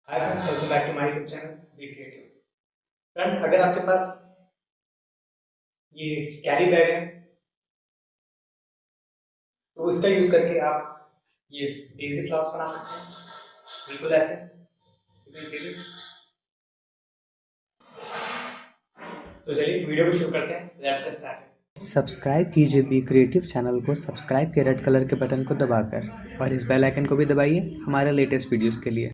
Hi friends, welcome back to my YouTube channel be creative. Friends, अगर आपके पास ये carry bag है तो इसका यूज करके आप ये डेजी फ्लावर्स बना सकते हैं, बिल्कुल ऐसे। You can see this. तो चलिए वीडियो को शुरू करते हैं। Let's get started. सब्सक्राइब कीजिए बी क्रिएटिव चैनल को सब्सक्राइब के रेड कलर के बटन को दबाकर और इस बेल आइकन को भी दबाइए हमारे लेटेस्ट वीडियोस के लिए।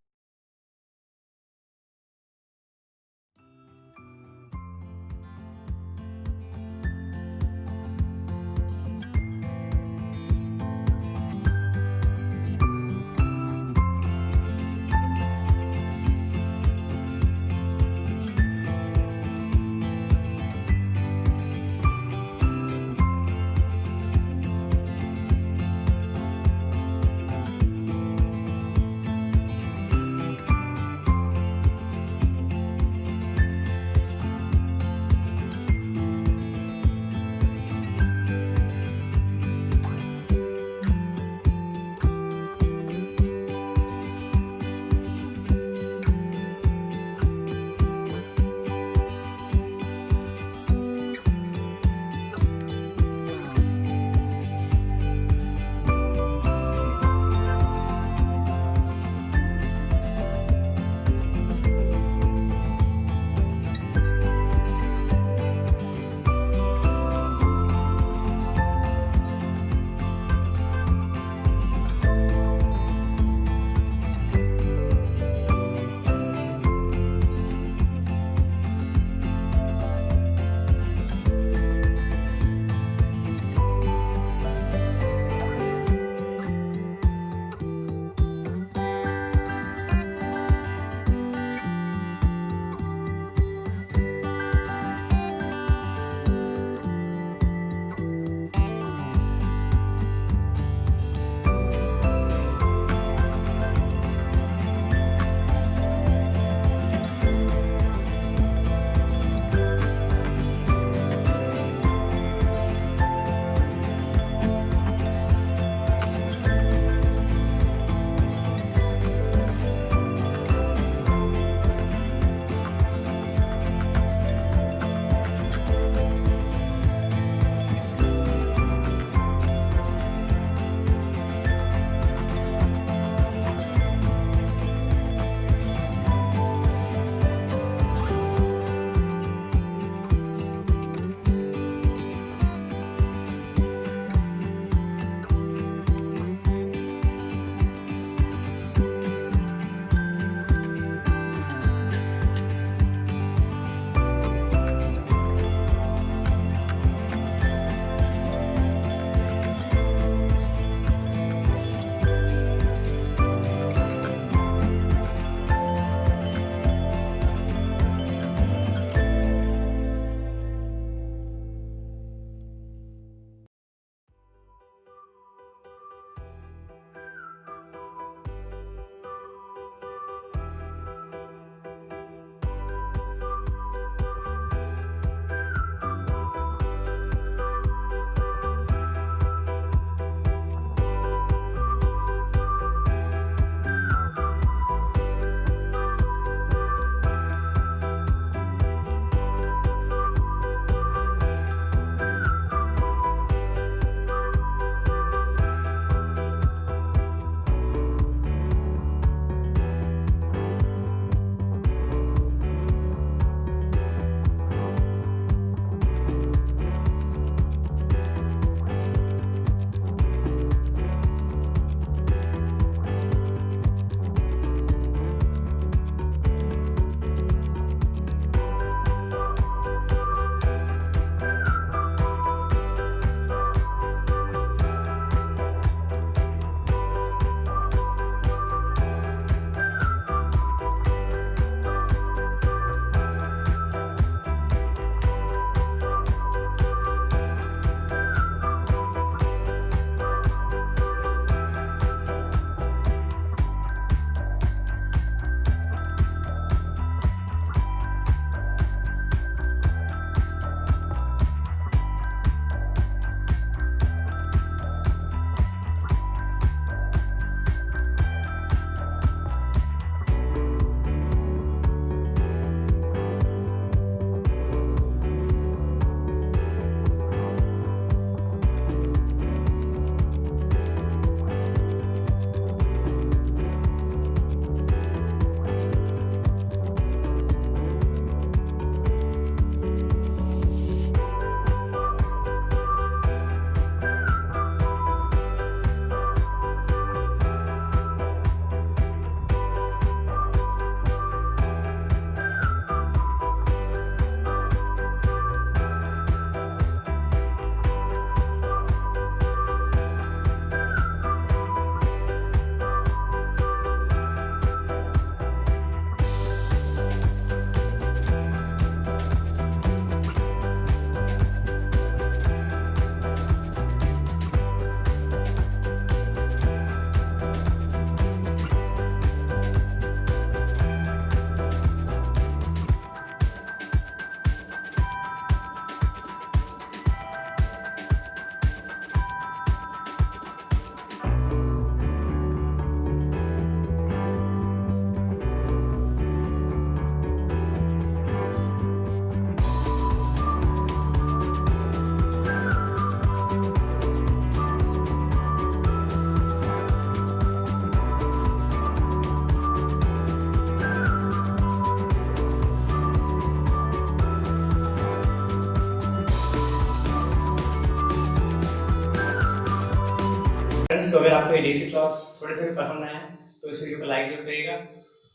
तो अगर आपको ये डेज़ी फ्लॉवर्स थोड़े से भी पसंद आए तो इस वीडियो को लाइक जरूर करिएगा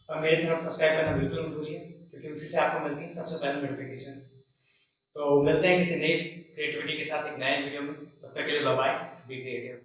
और मेरे चैनल को सब्सक्राइब करना बिल्कुल मत भूलिए, क्योंकि उसी से आपको मिलती हैं सबसे पहले नोटिफिकेशंस। तो मिलते हैं किसी नई क्रिएटिविटी के साथ एक नए वीडियो में। तब तक के लिए बाय बाय, बी क्रिएटिव।